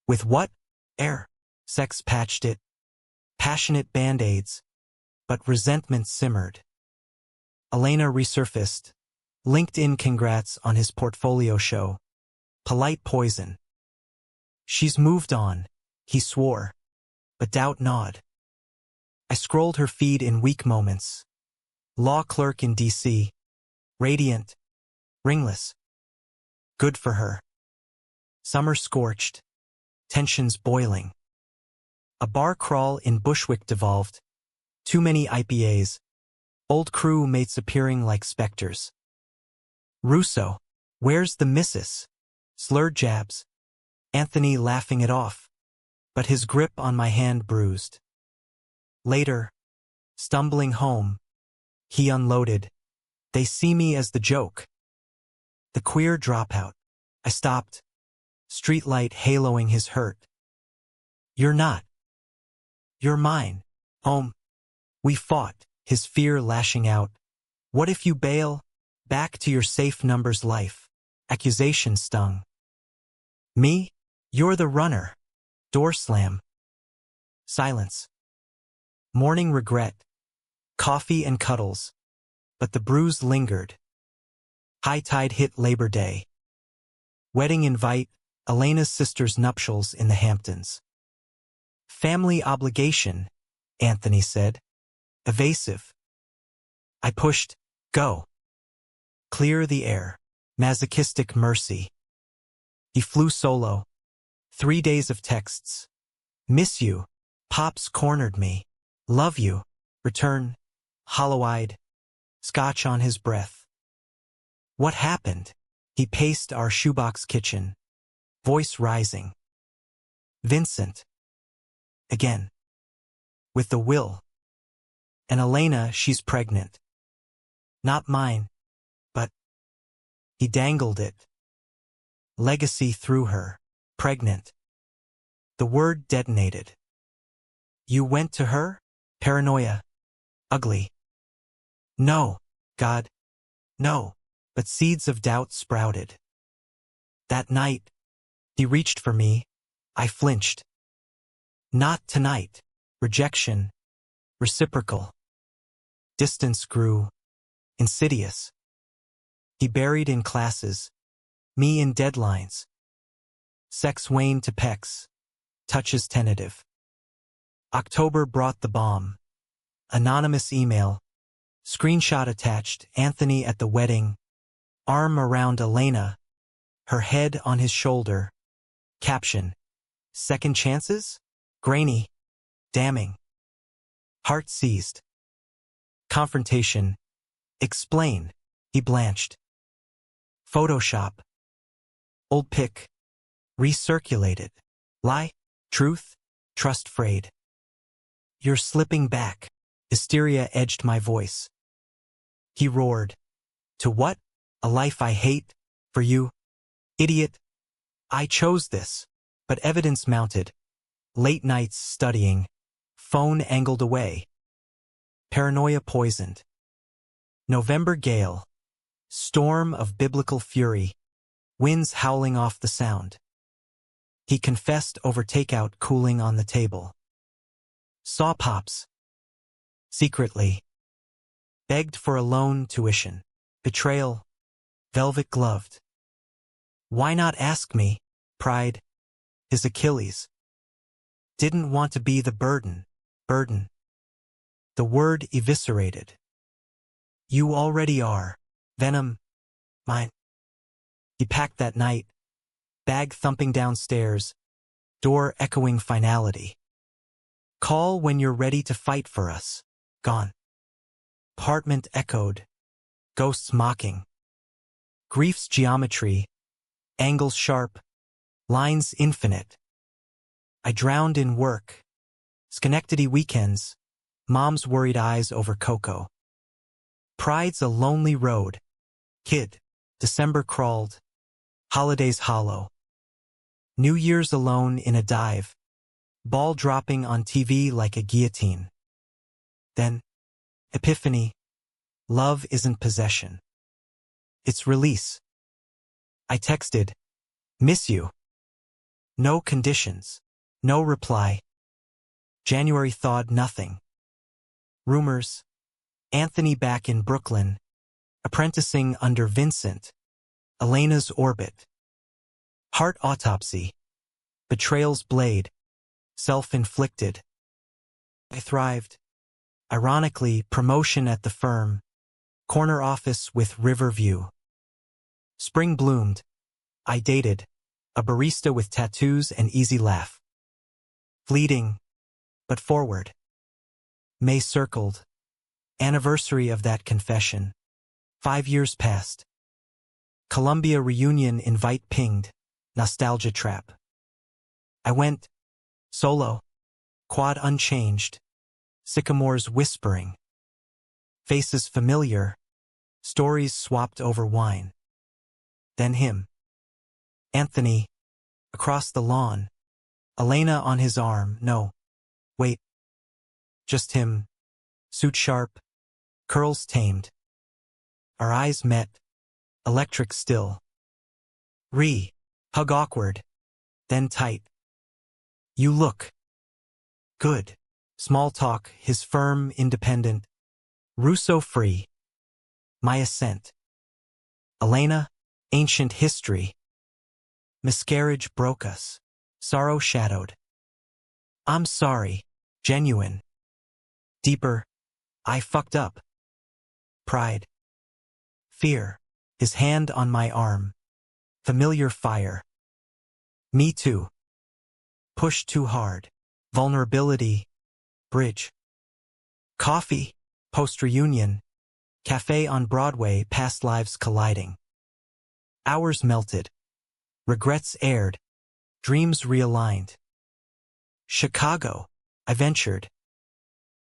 With what? Air. Sex patched it. Passionate band-aids. But resentment simmered. Elena resurfaced. LinkedIn congrats on his portfolio show. Polite poison. She's moved on, he swore. But doubt gnawed. I scrolled her feed in weak moments. Law clerk in D.C. Radiant. Ringless. Good for her. Summer scorched. Tensions boiling. A bar crawl in Bushwick devolved. Too many IPAs. Old crew mates appearing like specters. Russo. Where's the missus? Slurred jabs. Anthony laughing it off. But his grip on my hand bruised. Later, stumbling home, he unloaded. They see me as the joke. The queer dropout. I stopped. Streetlight haloing his hurt. You're not. You're mine. Home. We fought, his fear lashing out. What if you bail? Back to your safe numbers life. Accusation stung. Me? You're the runner. Door slam. Silence. Morning regret. Coffee and cuddles. But the bruise lingered. High tide hit Labor Day. Wedding invite, Elena's sister's nuptials in the Hamptons. Family obligation, Anthony said. Evasive. I pushed, go. Clear the air. Masochistic mercy. He flew solo. 3 days of texts. Miss you. Pops cornered me. Love you. Return. Hollow-eyed. Scotch on his breath. What happened? He paced our shoebox kitchen. Voice rising. Vincent. Again. With the will. And Elena, she's pregnant. Not mine. But. He dangled it. Legacy through her. Pregnant. The word detonated. You went to her? Paranoia. Ugly. No. God. No. But seeds of doubt sprouted. That night, he reached for me. I flinched. Not tonight. Rejection. Reciprocal. Distance grew. Insidious. He buried in classes. Me in deadlines. Sex waned to pecs. Touches tentative. October brought the bomb. Anonymous email. Screenshot attached. Anthony at the wedding. Arm around Elena. Her head on his shoulder. Caption. Second chances? Grainy. Damning. Heart seized. Confrontation. Explain. He blanched. Photoshop. Old pic. Recirculated. Lie. Truth. Trust frayed. You're slipping back. Hysteria edged my voice. He roared. To what? A life I hate? For you? Idiot. I chose this. But evidence mounted. Late nights studying. Phone angled away. Paranoia poisoned. November gale. Storm of biblical fury. Winds howling off the sound. He confessed over takeout cooling on the table. Saw pops. Secretly. Begged for a loan tuition. Betrayal. Velvet gloved. Why not ask me? Pride. His Achilles. Didn't want to be the burden. Burden. The word eviscerated. You already are. Venom. Mine. He packed that night. Bag thumping downstairs. Door echoing finality. Call when you're ready to fight for us. Gone. Apartment echoed. Ghosts mocking. Grief's geometry. Angles sharp. Lines infinite. I drowned in work. Schenectady weekends. Mom's worried eyes over cocoa. Pride's a lonely road. Kid. December crawled. Holidays hollow. New Year's alone in a dive. Ball dropping on TV like a guillotine. Then, epiphany. Love isn't possession. It's release. I texted. Miss you. No conditions. No reply. January thawed nothing. Rumors. Anthony back in Brooklyn. Apprenticing under Vincent. Elena's orbit. Heart autopsy. Betrayal's blade. Self-inflicted. I thrived. Ironically, promotion at the firm. Corner office with river view. Spring bloomed. I dated. A barista with tattoos and easy laugh. Fleeting, but forward. May circled. Anniversary of that confession. 5 years passed. Columbia reunion invite pinged. Nostalgia trap. I went. Solo. Quad unchanged. Sycamores whispering. Faces familiar. Stories swapped over wine. Then him. Anthony. Across the lawn. Elena on his arm. No. Wait. Just him. Suit sharp. Curls tamed. Our eyes met. Electric still. Hug awkward. Then tight. You look. Good. Small talk, his firm, independent. Russo free. My assent. Elena, ancient history. Miscarriage broke us. Sorrow shadowed. I'm sorry. Genuine. Deeper. I fucked up. Pride. Fear. His hand on my arm. Familiar fire. Me too. Push too hard. Vulnerability. Bridge. Coffee. Post-reunion. Cafe on Broadway, past lives colliding. Hours melted. Regrets aired. Dreams realigned. Chicago. I ventured.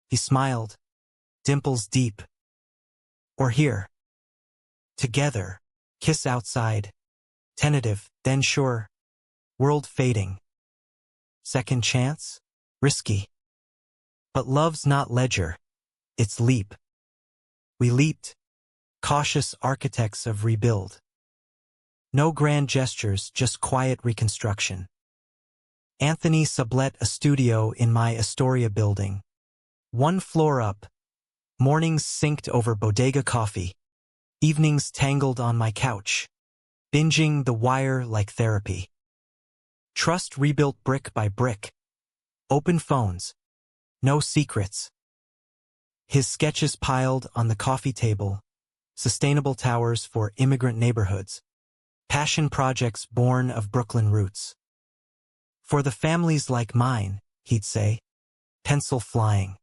He smiled. Dimples deep. Or here. Together. Kiss outside. Tentative, then sure. World fading. Second chance? Risky. But love's not ledger. It's leap. We leaped. Cautious architects of rebuild. No grand gestures, just quiet reconstruction. Anthony sublet a studio in my Astoria building. 1 floor up. Mornings synced over bodega coffee. Evenings tangled on my couch. Binging The Wire like therapy. Trust rebuilt brick by brick. Open phones. No secrets. His sketches piled on the coffee table. Sustainable towers for immigrant neighborhoods. Passion projects born of Brooklyn roots. For the families like mine, he'd say. Pencil flying.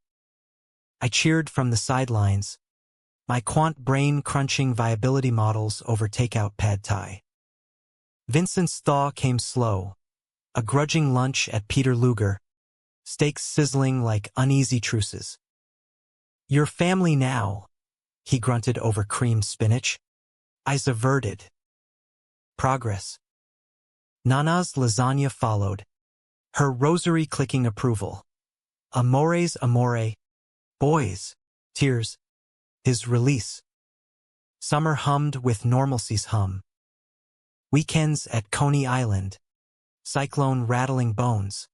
I cheered from the sidelines, my quant brain-crunching viability models over takeout pad thai. Vincent's thaw came slow, a grudging lunch at Peter Luger, steaks sizzling like uneasy truces. Your family now, he grunted over creamed spinach. Eyes averted. Progress. Nana's lasagna followed, her rosary-clicking approval. Amores amore. Boys. Tears. His release. Summer hummed with normalcy's hum. Weekends at Coney Island. Cyclone rattling bones.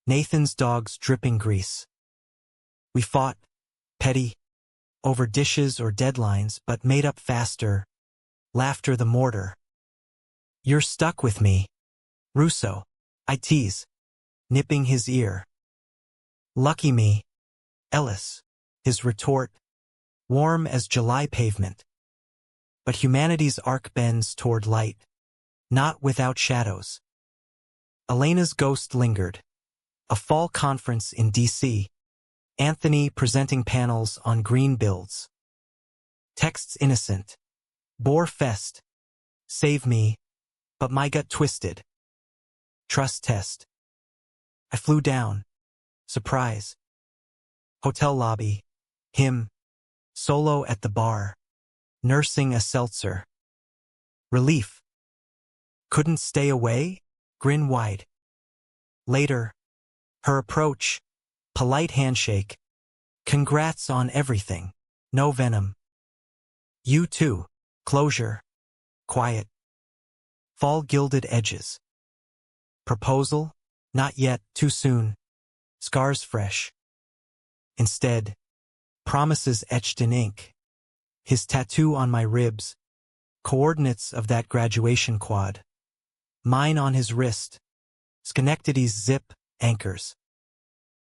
Nathan's dogs dripping grease. We fought, petty, over dishes or deadlines, but made up faster. Laughter the mortar. You're stuck with me. Russo. I tease, nipping his ear. Lucky me. Ellis. His retort. Warm as July pavement. But humanity's arc bends toward light, not without shadows. Elena's ghost lingered. A fall conference in D.C. Anthony presenting panels on green builds. Texts innocent. Bore fest. Save me, but my gut twisted. Trust test. I flew down. Surprise. Hotel lobby. Him. Solo at the bar. Nursing a seltzer. Relief. Couldn't stay away? Grin wide. Later. Her approach. Polite handshake. Congrats on everything. No venom. You too. Closure. Quiet. Fall gilded edges. Proposal? Not yet, too soon. Scars fresh. Instead, promises etched in ink. His tattoo on my ribs. Coordinates of that graduation quad. Mine on his wrist. Schenectady's zip anchors.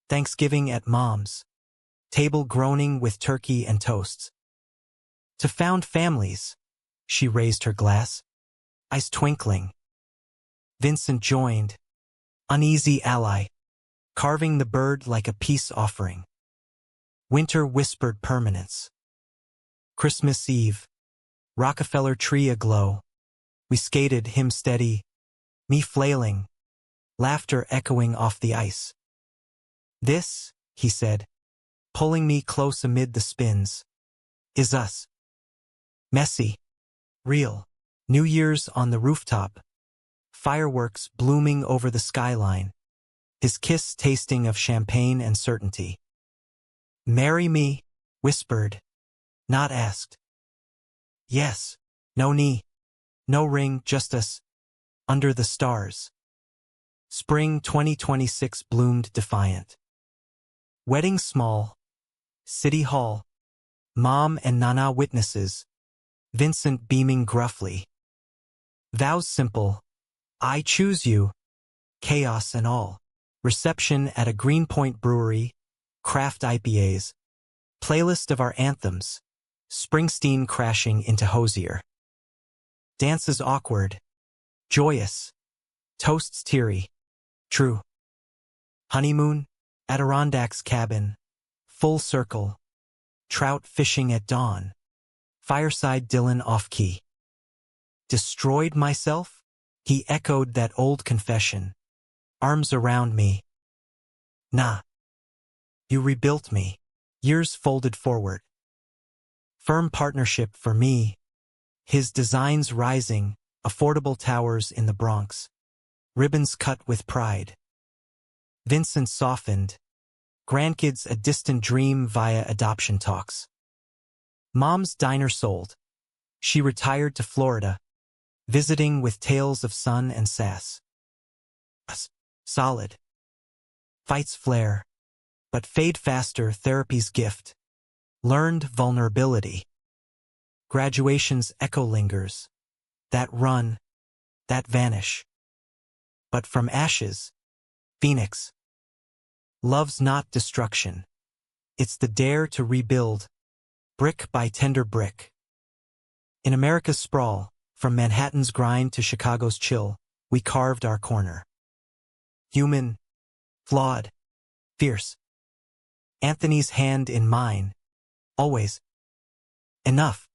Thanksgiving at Mom's. Table groaning with turkey and toasts. To found families. She raised her glass. Eyes twinkling. Vincent joined. Uneasy ally. Carving the bird like a peace offering. Winter whispered permanence. Christmas Eve. Rockefeller tree aglow. We skated, him steady. Me flailing. Laughter echoing off the ice. This, he said, pulling me close amid the spins, is us. Messy. Real. New Year's on the rooftop. Fireworks blooming over the skyline. His kiss tasting of champagne and certainty. Marry me, whispered. Not asked. Yes. No knee. No ring, just us. Under the stars. Spring 2026 bloomed defiant. Wedding small. City Hall. Mom and Nana witnesses. Vincent beaming gruffly. Vows simple. I choose you. Chaos and all. Reception at a Greenpoint brewery. Craft IPAs. Playlist of our anthems. Springsteen crashing into Hosier. Dances awkward. Joyous. Toasts teary. True. Honeymoon. Adirondacks cabin. Full circle. Trout fishing at dawn. Fireside Dylan off-key. Destroyed myself? He echoed that old confession. Arms around me. Nah. You rebuilt me. Years folded forward. Firm partnership for me. His designs rising, affordable towers in the Bronx. Ribbons cut with pride. Vincent softened. Grandkids a distant dream via adoption talks. Mom's diner sold. She retired to Florida, visiting with tales of sun and sass. Solid. Fights flare, but fade faster, therapy's gift. Learned vulnerability. Graduation's echo lingers. That run, that vanish. But from ashes, phoenix. Love's not destruction. It's the dare to rebuild, brick by tender brick. In America's sprawl, from Manhattan's grind to Chicago's chill, we carved our corner. Human, flawed, fierce. Anthony's hand in mine. Always. Enough.